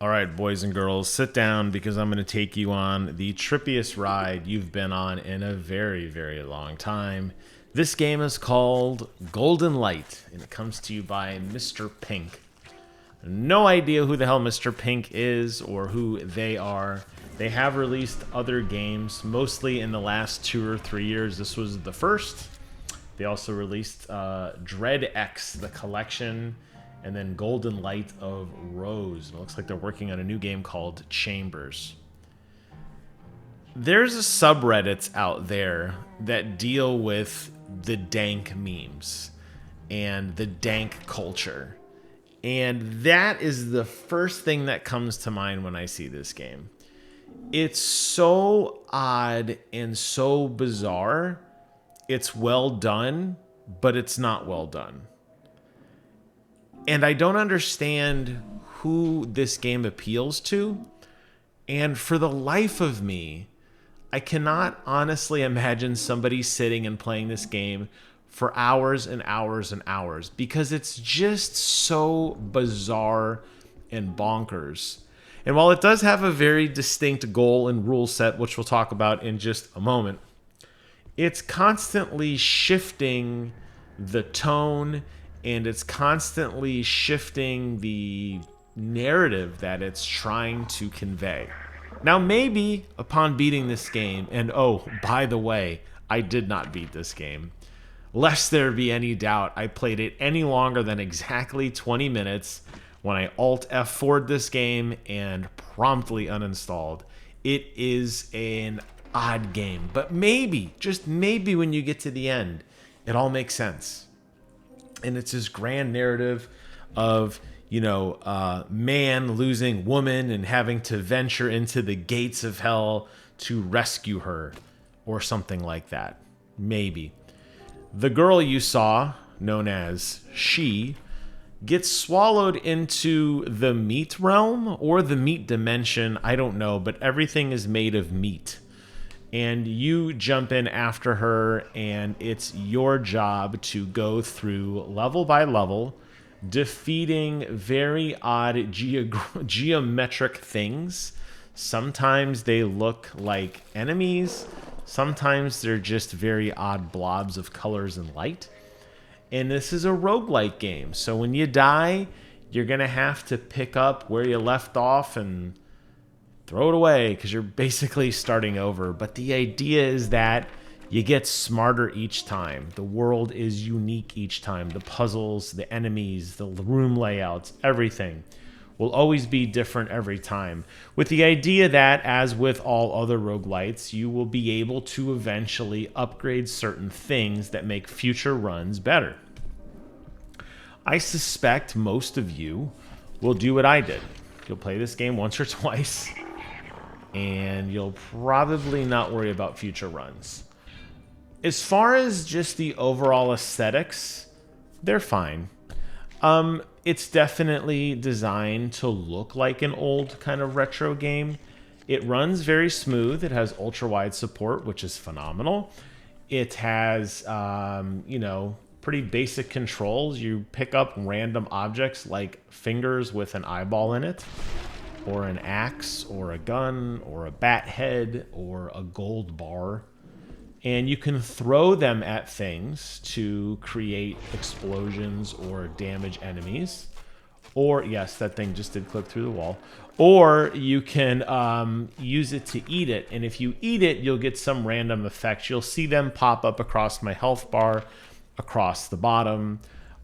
All right, boys and girls, sit down because I'm going to take you on the trippiest ride you've been on in a very, very long time. This game is called Golden Light, and it comes to you by Mr. Pink. No idea who the hell Mr. Pink is or who they are. They have released other games, mostly in the last 2 or 3 years. This was the first. They also released Dread X, the collection, and then Golden Light of Rose. It looks like they're working on a new game called Chambers. There's a subreddits out there that deal with the dank memes and the dank culture. And that is the first thing that comes to mind when I see this game. It's so odd and so bizarre. It's well done, but it's not well done. And I don't understand who this game appeals to. And for the life of me, I cannot honestly imagine somebody sitting and playing this game for hours and hours and hours because it's just so bizarre and bonkers. And while it does have a very distinct goal and rule set, which we'll talk about in just a moment, it's constantly shifting the tone and it's constantly shifting the narrative that it's trying to convey. Now, maybe upon beating this game, and oh, by the way, I did not beat this game. Lest there be any doubt, I played it any longer than exactly 20 minutes when I Alt F4'd this game and promptly uninstalled. It is an odd game, but maybe, just maybe when you get to the end, it all makes sense. And it's this grand narrative of, man losing woman and having to venture into the gates of hell to rescue her or something like that. Maybe. The girl you saw, known as She, gets swallowed into the meat realm or the meat dimension. I don't know, but everything is made of meat. And you jump in after her, and it's your job to go through level by level, defeating very odd geometric things. Sometimes they look like enemies. Sometimes they're just very odd blobs of colors and light. And this is a roguelike game. So when you die, you're going to have to pick up where you left off and throw it away because you're basically starting over. But the idea is that you get smarter each time. The world is unique each time. The puzzles, the enemies, the room layouts, everything will always be different every time. With the idea that, as with all other roguelites, you will be able to eventually upgrade certain things that make future runs better. I suspect most of you will do what I did. You'll play this game once or twice, and you'll probably not worry about future runs. As far as just the overall aesthetics, they're fine. It's definitely designed to look like an old kind of retro game. It runs very smooth. It has ultra-wide support, which is phenomenal. It has, pretty basic controls. You pick up random objects like fingers with an eyeball in it, or an axe, or a gun, or a bat head, or a gold bar. And you can throw them at things to create explosions or damage enemies. Or, yes, that thing just did clip through the wall. Or you can use it to eat it. And if you eat it, you'll get some random effects. You'll see them pop up across my health bar, across the bottom.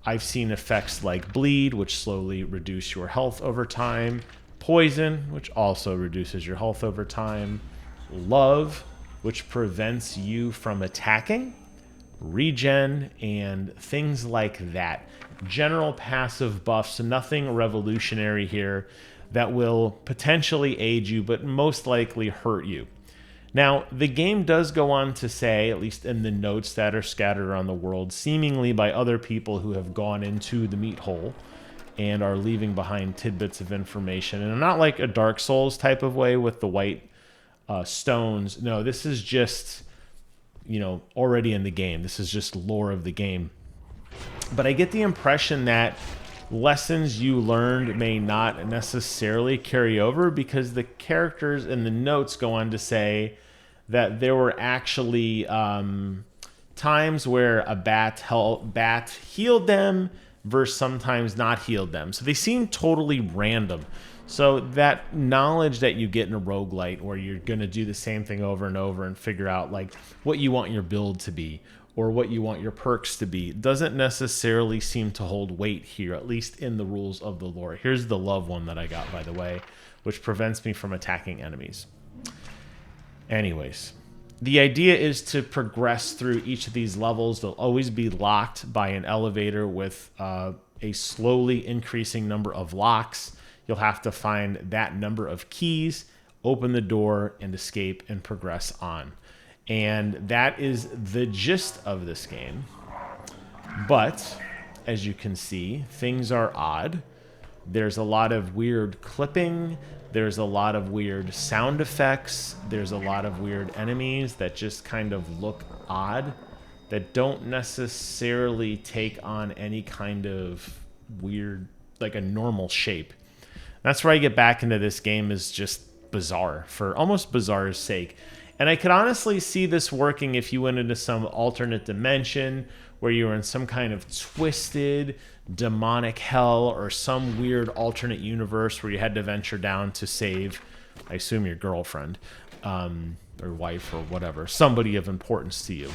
I've seen effects like bleed, which slowly reduce your health over time. Poison, which also reduces your health over time. Love, which prevents you from attacking. Regen, and things like that. General passive buffs, nothing revolutionary here that will potentially aid you, but most likely hurt you. Now, the game does go on to say, at least in the notes that are scattered around the world, seemingly by other people who have gone into the meat hole and are leaving behind tidbits of information. And not like a Dark Souls type of way with the white stones. No, this is just, already in the game. This is just lore of the game. But I get the impression that lessons you learned may not necessarily carry over, because the characters in the notes go on to say that there were actually times where a bat healed them versus sometimes not healed them. So they seem totally random. So that knowledge that you get in a roguelite, where you're going to do the same thing over and over and figure out like what you want your build to be or what you want your perks to be, doesn't necessarily seem to hold weight here, at least in the rules of the lore. Here's the love one that I got, by the way, which prevents me from attacking enemies. Anyways, the idea is to progress through each of these levels. They'll always be locked by an elevator with a slowly increasing number of locks. You'll have to find that number of keys, open the door, and escape and progress on. And that is the gist of this game. But, as you can see, things are odd. There's a lot of weird clipping. There's a lot of weird sound effects. There's a lot of weird enemies that just kind of look odd, that don't necessarily take on any kind of weird, like a normal shape. That's where I get back into this game is just bizarre, for almost bizarre's sake. And I could honestly see this working if you went into some alternate dimension where you were in some kind of twisted, demonic hell, or some weird alternate universe where you had to venture down to save, I assume, your girlfriend, or wife, or whatever, somebody of importance to you.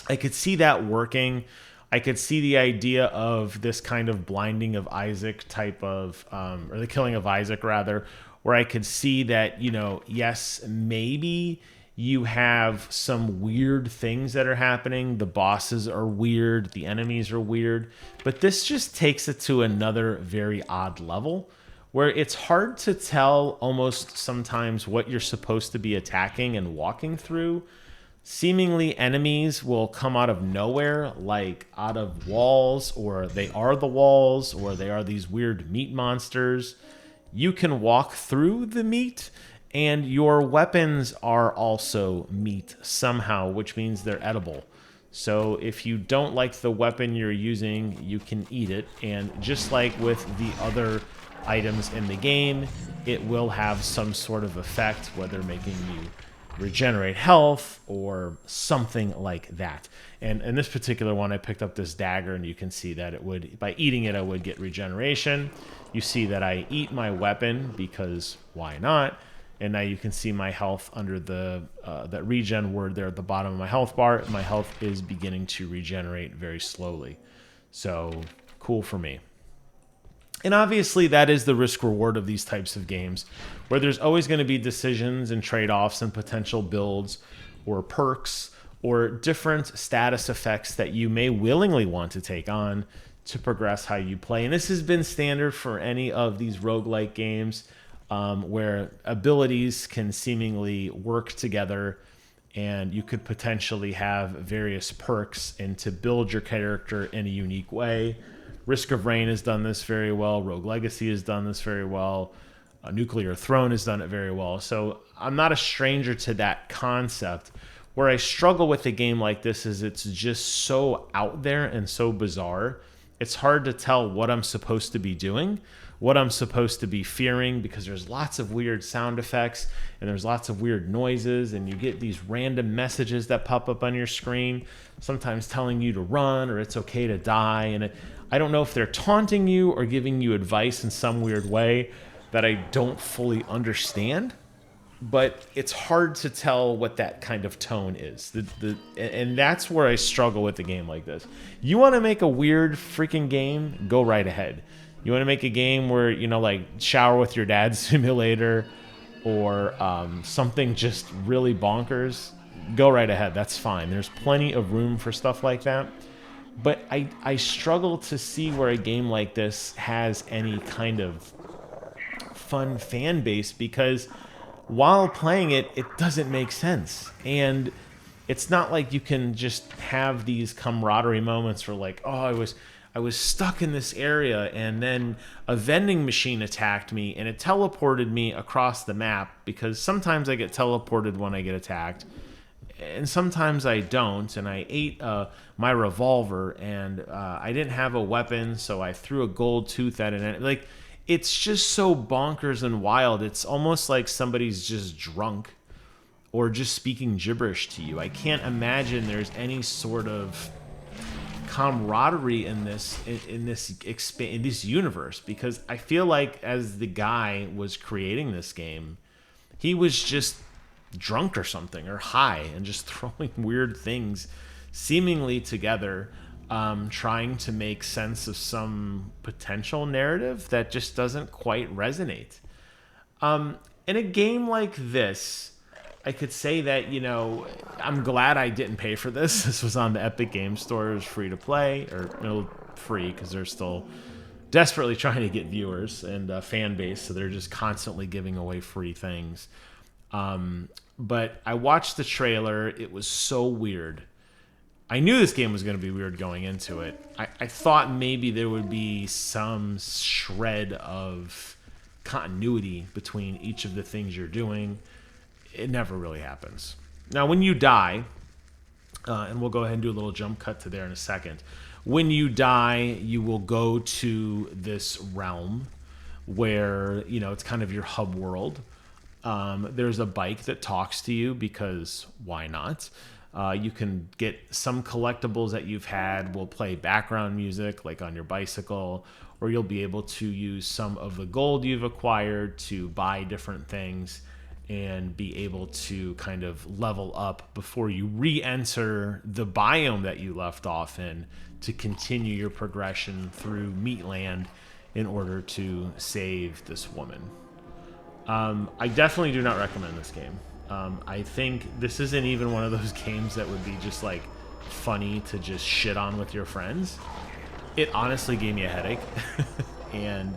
I could see that working. I could see the idea of this kind of blinding of Isaac type of, or the killing of Isaac rather, where I could see that, you know, yes, maybe you have some weird things that are happening. The bosses are weird. The enemies are weird. But this just takes it to another very odd level where it's hard to tell almost sometimes what you're supposed to be attacking and walking through. Seemingly enemies will come out of nowhere, like out of walls, or they are the walls, or they are these weird meat monsters. You can walk through the meat, and your weapons are also meat somehow, which means they're edible. So if you don't like the weapon you're using, you can eat it. And just like with the other items in the game, it will have some sort of effect, whether making you regenerate health or something like that. And in this particular one, I picked up this dagger, and you can see that it would, by eating it, I would get regeneration. You see that I eat my weapon because why not? And now you can see my health under the that regen word there at the bottom of my health bar. My health is beginning to regenerate very slowly. So cool for me. And obviously that is the risk reward of these types of games, where there's always going to be decisions and trade-offs and potential builds or perks or different status effects that you may willingly want to take on to progress how you play. And this has been standard for any of these roguelike games, where abilities can seemingly work together, and you could potentially have various perks and to build your character in a unique way. Risk of Rain has done this very well. Rogue Legacy has done this very well. Nuclear Throne has done it very well. So I'm not a stranger to that concept. Where I struggle with a game like this is it's just so out there and so bizarre. It's hard to tell what I'm supposed to be doing, what I'm supposed to be fearing, because there's lots of weird sound effects and there's lots of weird noises, and you get these random messages that pop up on your screen, sometimes telling you to run or it's okay to die. And I don't know if they're taunting you or giving you advice in some weird way that I don't fully understand. But it's hard to tell what that kind of tone is. And that's where I struggle with a game like this. You want to make a weird freaking game? Go right ahead. You want to make a game where, you know, like Shower with Your Dad Simulator or something just really bonkers? Go right ahead. That's fine. There's plenty of room for stuff like that. But I struggle to see where a game like this has any kind of fun fan base, because while playing it, it doesn't make sense. And it's not like you can just have these camaraderie moments where like, oh, I was stuck in this area and then a vending machine attacked me and it teleported me across the map, because sometimes I get teleported when I get attacked. and sometimes I don't. And I ate my revolver, and I didn't have a weapon, so I threw a gold tooth at it. Like, it's just so bonkers and wild. It's almost like somebody's just drunk or just speaking gibberish to you. I can't imagine there's any sort of camaraderie in this universe, because I feel like as the guy was creating this game, he was just drunk or something, or high, and just throwing weird things seemingly together, trying to make sense of some potential narrative that just doesn't quite resonate. In a game like this, I could say that, I'm glad I didn't pay for this. This was on the Epic Game Store. It was free to play, or no, free, because they're still desperately trying to get viewers and fan base, so they're just constantly giving away free things. But I watched the trailer. It was so weird. I knew this game was going to be weird going into it. I thought maybe there would be some shred of continuity between each of the things you're doing. It never really happens. Now, when you die, and we'll go ahead and do a little jump cut to there in a second. When you die, you will go to this realm where, it's kind of your hub world. There's a bike that talks to you, because why not? You can get some collectibles that you've had will play background music, like on your bicycle, or you'll be able to use some of the gold you've acquired to buy different things and be able to kind of level up before you re-enter the biome that you left off in to continue your progression through Meatland in order to save this woman. I definitely do not recommend this game. I think this isn't even one of those games that would be just like funny to just shit on with your friends. It honestly gave me a headache. And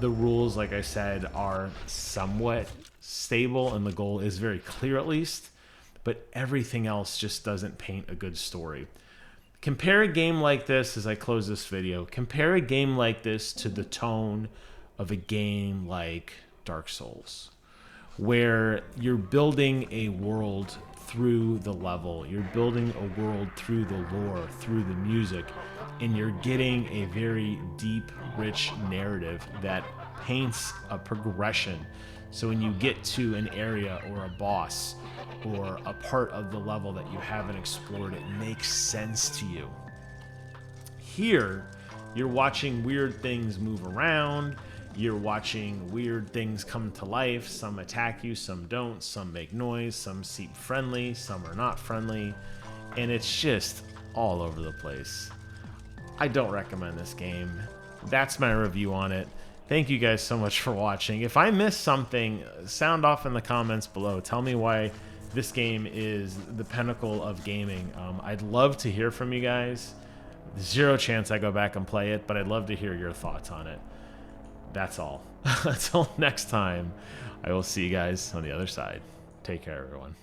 the rules, like I said, are somewhat stable, and the goal is very clear, at least, but everything else just doesn't paint a good story. Compare a game like this, as I close this video, compare a game like this to the tone of a game like Dark Souls, where you're building a world through the level, you're building a world through the lore, through the music, and you're getting a very deep, rich narrative that paints a progression. So when you get to an area or a boss or a part of the level that you haven't explored, it makes sense to you. Here, you're watching weird things move around. You're watching weird things come to life. Some attack you, some don't. Some make noise. Some seem friendly. Some are not friendly. And it's just all over the place. I don't recommend this game. That's my review on it. Thank you guys so much for watching. If I missed something, sound off in the comments below. Tell me why this game is the pinnacle of gaming. I'd love to hear from you guys. Zero chance I go back and play it, but I'd love to hear your thoughts on it. That's all. Until next time, I will see you guys on the other side. Take care, everyone.